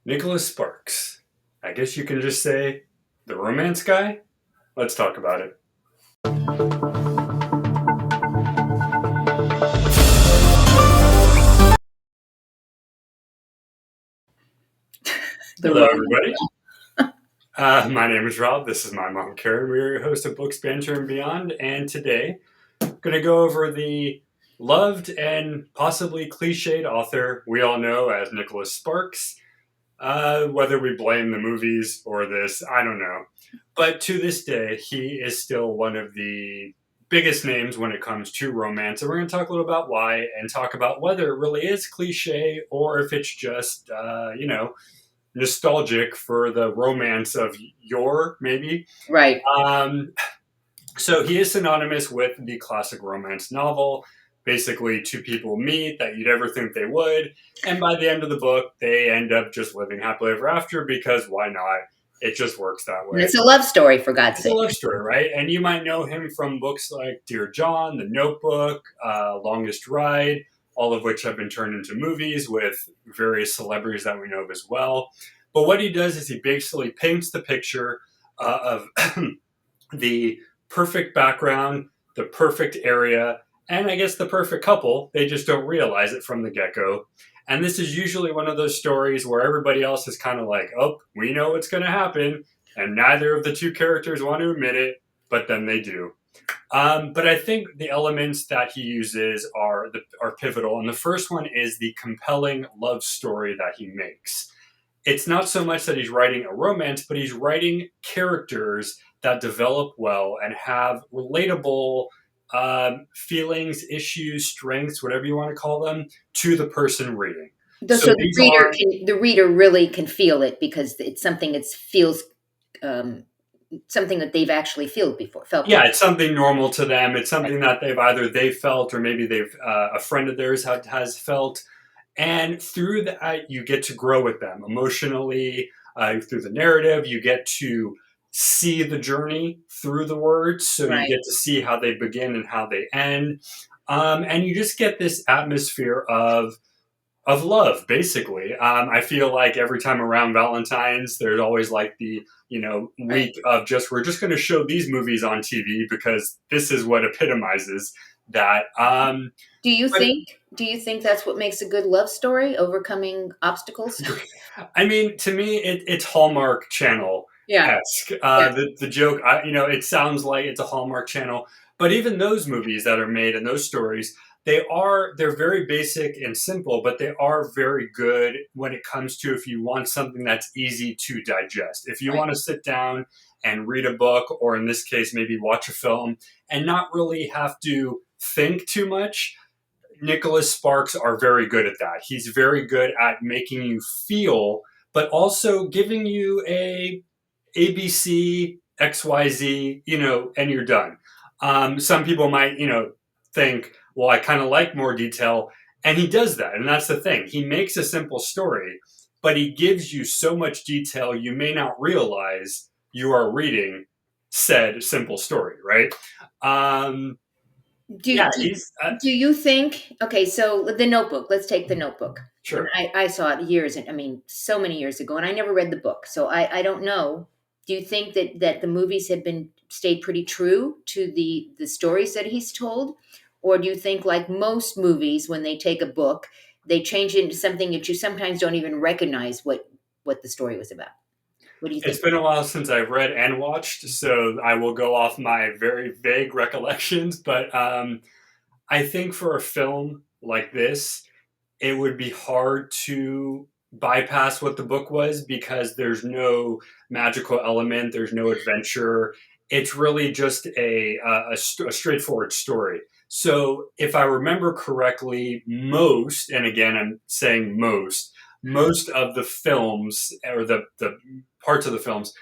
Nicholas Sparks. I guess you can just say the romance guy. Let's talk about it. Hello, everybody. My name is Rob. This is my mom, Karen. We're your host of Books, Banter and Beyond. And today, I'm going to go over the loved and possibly cliched author we all know as Nicholas Sparks. Whether we blame the movies or this, I don't know. But to this day, he is still one of the biggest names when it comes to romance. And we're going to talk a little about why and talk about whether it really is cliche or if it's just, nostalgic for the romance of yore, maybe. Right. So he is synonymous with the classic romance novel. Basically, two people meet that you'd ever think they would, and by the end of the book, they end up just living happily ever after because why not? It just works that way. And it's a love story, for God's It's a sake. love story, right? And you might know him from books like Dear John, The Notebook, Longest Ride, all of which have been turned into movies with various celebrities that we know of as well. But what he does is he basically paints the picture of the perfect background, the perfect area, and I guess the perfect couple. They just don't realize it from the get-go. And this is usually one of those stories where everybody else is kind of like, oh, we know what's going to happen. And neither of the two characters want to admit it, but then they do. But I think the elements that he uses are pivotal. And the first one is the compelling love story that he makes. It's not so much that he's writing a romance, but he's writing characters that develop well and have relatable feelings, issues, strengths, whatever you want to call them, to the person reading. So the reader really can feel it because it's something that feels something that they've actually felt before. Yeah, it's something normal to them. It's something that they've felt, or maybe they've a friend of theirs has felt. And through that, you get to grow with them emotionally. Through the narrative, you get to see the journey through the words. So you get to see how they begin and how they end. And you just get this atmosphere of love, basically. I feel like every time around Valentine's, there's always like the week of we're just going to show these movies on TV because this is what epitomizes that. Do you think that's what makes a good love story? Overcoming obstacles? I mean, to me, it's Hallmark Channel esque. The joke, it sounds like it's a Hallmark Channel, but even those movies that are made and those stories, they're very basic and simple, but they are very good when it comes to if you want something that's easy to digest. If you want to sit down and read a book, or in this case, maybe watch a film and not really have to think too much, Nicholas Sparks are very good at that. He's very good at making you feel, but also giving you a ABC, XYZ, and you're done. Some people might, think, well, I kind of like more detail. And he does that. And that's the thing. He makes a simple story, but he gives you so much detail you may not realize you are reading said simple story, right? Do you think, okay, so The Notebook, let's take The Notebook. Sure. I saw it so many years ago, and I never read the book, so I don't know. Do you think that the movies have stayed pretty true to the stories that he's told? Or do you think, like most movies, when they take a book, they change it into something that you sometimes don't even recognize what the story was about? What do you think? It's been a while since I've read and watched, so I will go off my very vague recollections. But I think for a film like this, it would be hard to bypass what the book was because there's no magical element, there's no adventure. It's really just a straightforward story. So if I remember correctly, and again, I'm saying most of the films or the parts of the films,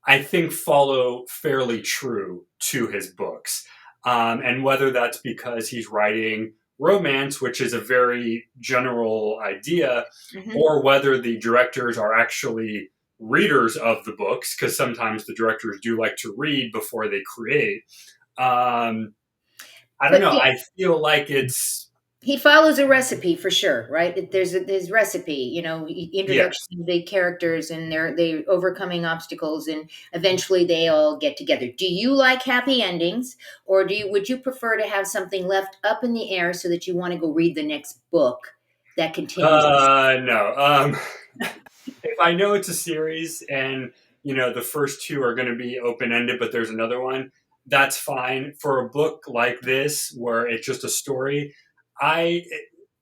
I think follow fairly true to his books. And whether that's because he's writing romance, which is a very general idea, or whether the directors are actually readers of the books, because sometimes the directors do like to read before they create. I don't know. I feel like it's He follows a recipe for sure, right? There's recipe, Yes. introduction to the characters, and they overcoming obstacles, and eventually they all get together. Do you like happy endings, or would you prefer to have something left up in the air so that you want to go read the next book that continues? No. If I know it's a series and the first two are going to be open ended, but there's another one, that's fine. For a book like this where it's just a story, I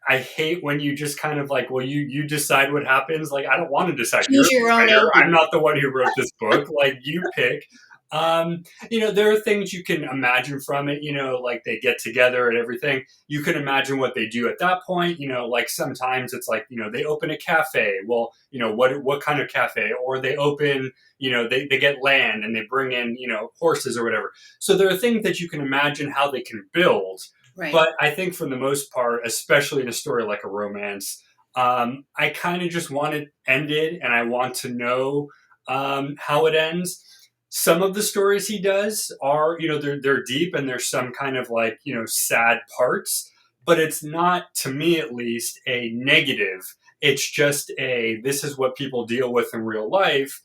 I hate when you just kind of like, well, you decide what happens. Like, I don't want to decide. You're Choose your the own writer. I'm ending. not the one who wrote this book. Like, you pick. There are things you can imagine from it. Like they get together and everything. You can imagine what they do at that point. Like sometimes it's like they open a cafe. Well, what kind of cafe? Or they open, they get land and they bring in horses or whatever. So there are things that you can imagine how they can build, Right. but I think for the most part, especially in a story like a romance, I kind of just want it ended and I want to know how it ends. Some of the stories he does are, they're deep and there's some kind of like, sad parts, but it's not, to me at least, a negative. It's just this is what people deal with in real life.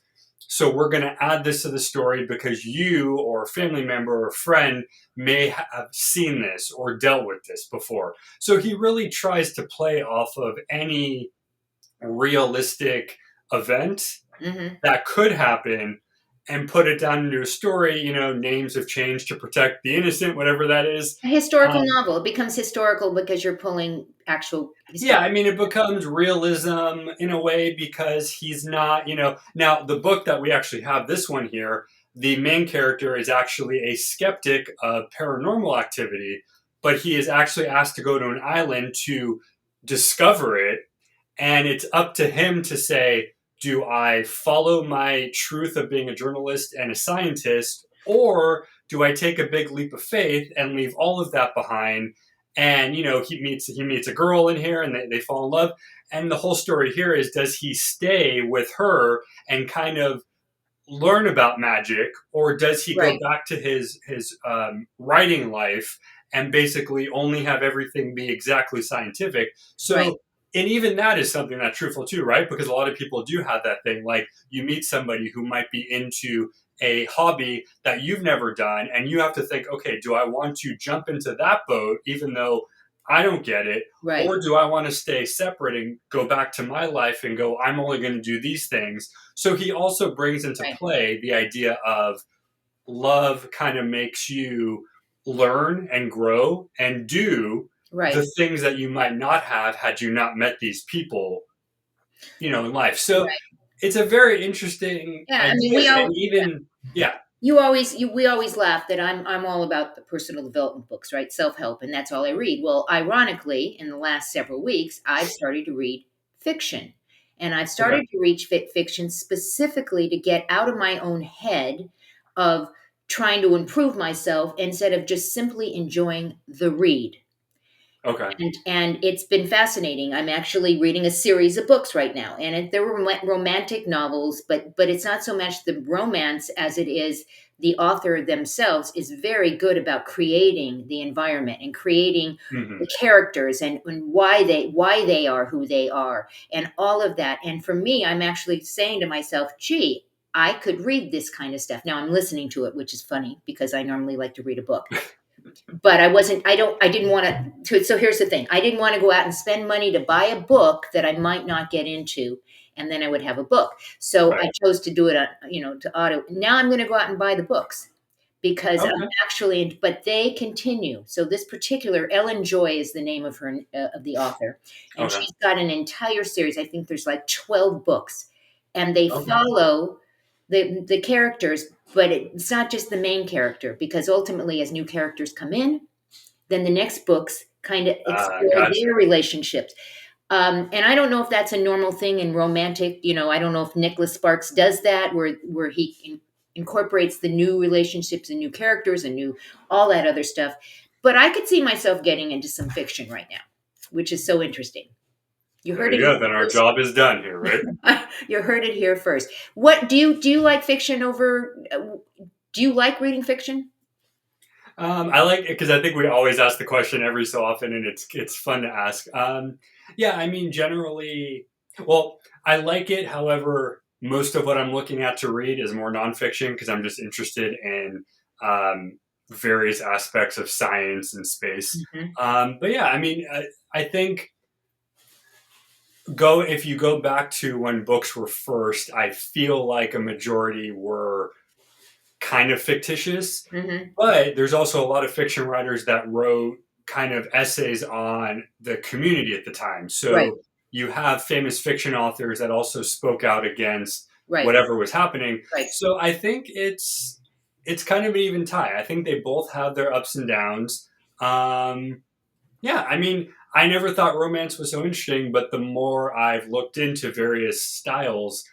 So we're going to add this to the story because you or a family member or a friend may have seen this or dealt with this before. So he really tries to play off of any realistic event Hmm. that could happen and put it down into a story. Names have changed to protect the innocent, whatever that is. A historical Um, novel. It becomes historical because you're pulling actual yeah, historical. I mean, it becomes realism in a way because he's not, now the book that we actually have, this one here, the main character is actually a skeptic of paranormal activity, but he is actually asked to go to an island to discover it. And it's up to him to say, do I follow my truth of being a journalist and a scientist, or do I take a big leap of faith and leave all of that behind? And he meets a girl in here and they fall in love. And the whole story here is, does he stay with her and kind of learn about magic, or does he go Right. back to his writing life and basically only have everything be exactly scientific? Right. So, and even that is something that's truthful too, right? Because a lot of people do have that thing. Like you meet somebody who might be into a hobby that you've never done, and you have to think, okay, do I want to jump into that boat, even though I don't get it? Right. Or do I want to stay separate and go back to my life and go, I'm only going to do these things? So he also brings into Right. play the idea of love kind of makes you learn and grow and do Right. the things that you might not have had you not met these people, in life. So Right. it's a very interesting Yeah. I mean, idea. And even, yeah, we always laugh that I'm all about the personal development books, right? Self-help, and that's all I read. Well, ironically, in the last several weeks, I've started to read fiction. And I've okay, started to read fiction specifically to get out of my own head of trying to improve myself instead of just simply enjoying the read. okay, And it's been fascinating. I'm actually reading a series of books right now, and they're romantic novels, but it's not so much the romance as it is the author themselves is very good about creating the environment and creating hmm, the characters and why they are who they are and all of that. And for me, I'm actually saying to myself, gee, I could read this kind of stuff. Now I'm listening to it, which is funny because I normally like to read a book, but I didn't want to. So here's the thing: I didn't want to go out and spend money to buy a book that I might not get into, and then I would have a book. So right, I chose to do it on, to auto. Now I'm going to go out and buy the books because I'm okay, actually, but they continue. So this particular Ellen Joy is the name of her of the author, and okay, she's got an entire series. I think there's like 12 books, and they okay. follow the characters, but it's not just the main character because ultimately, as new characters come in, then the next books kind of explore Gotcha. their relationships. And I don't know if that's a normal thing in romantic. I don't know if Nicholas Sparks does that, where he incorporates the new relationships and new characters and new all that other stuff. But I could see myself getting into some fiction right now, which is so interesting. You There heard it you go. here Then our first. job is done here, right? You heard it here first. What do you like fiction over? Do you like reading fiction? I like it because I think we always ask the question every so often, and it's fun to ask. Yeah, I mean, generally, well, I like it. However, most of what I'm looking at to read is more nonfiction because I'm just interested in various aspects of science and space. Hmm. But yeah, I mean, I think go if you go back to when books were first, I feel like a majority were kind of fictitious, Hmm. but there's also a lot of fiction writers that wrote kind of essays on the community at the time. Right, So you have famous fiction authors that also spoke out against right, whatever was happening. right, So I think it's kind of an even tie. I think they both have their ups and downs. Um, yeah, I mean, I never thought romance was so interesting, but the more I've looked into various styles,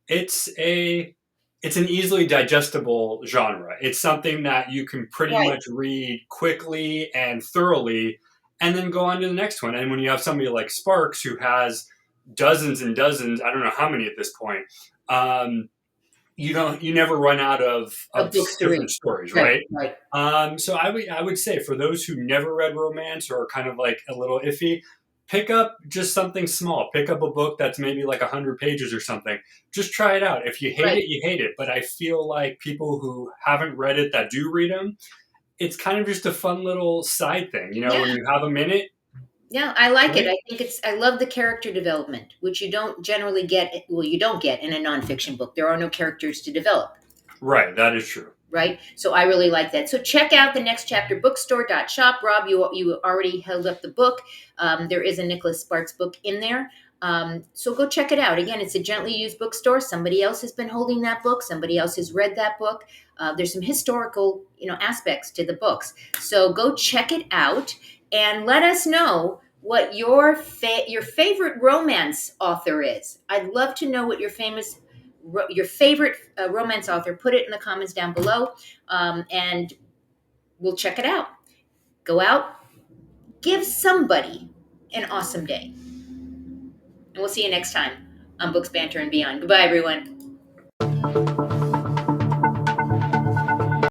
it's a it's an easily digestible genre. It's something that you can pretty right. much read quickly and thoroughly and then go on to the next one. And when you have somebody like Sparks who has dozens and dozens, I don't know how many at this point, um, you never run out Of of books to read. different stories, Right, right? right. So I would say for those who never read romance or are kind of like a little iffy, pick up just something small. Pick up a book that's maybe like 100 pages or something. Just try it out. If you hate Right. it, you hate it. But I feel like people who haven't read it that do read them, it's kind of just a fun little side thing. You know, Yeah, when you have a minute, yeah, I like it. right? I think I love the character development, which you don't generally get. Well, you don't get in a nonfiction book. There are no characters to develop. Right, that is true. Right? So I really like that. So check out the Next Chapter Bookstore.shop. Rob, you already held up the book. There is a Nicholas Sparks book in there. So go check it out. Again, it's a gently used bookstore. Somebody else has been holding that book. Somebody else has read that book. There's some historical, aspects to the books. So go check it out and let us know what your favorite romance author is. I'd love to know what your favorite romance author. Put it in the comments down below, and we'll check it out. Go out, give somebody an awesome day, and we'll see you next time on Books, Banter, and Beyond. Goodbye, everyone.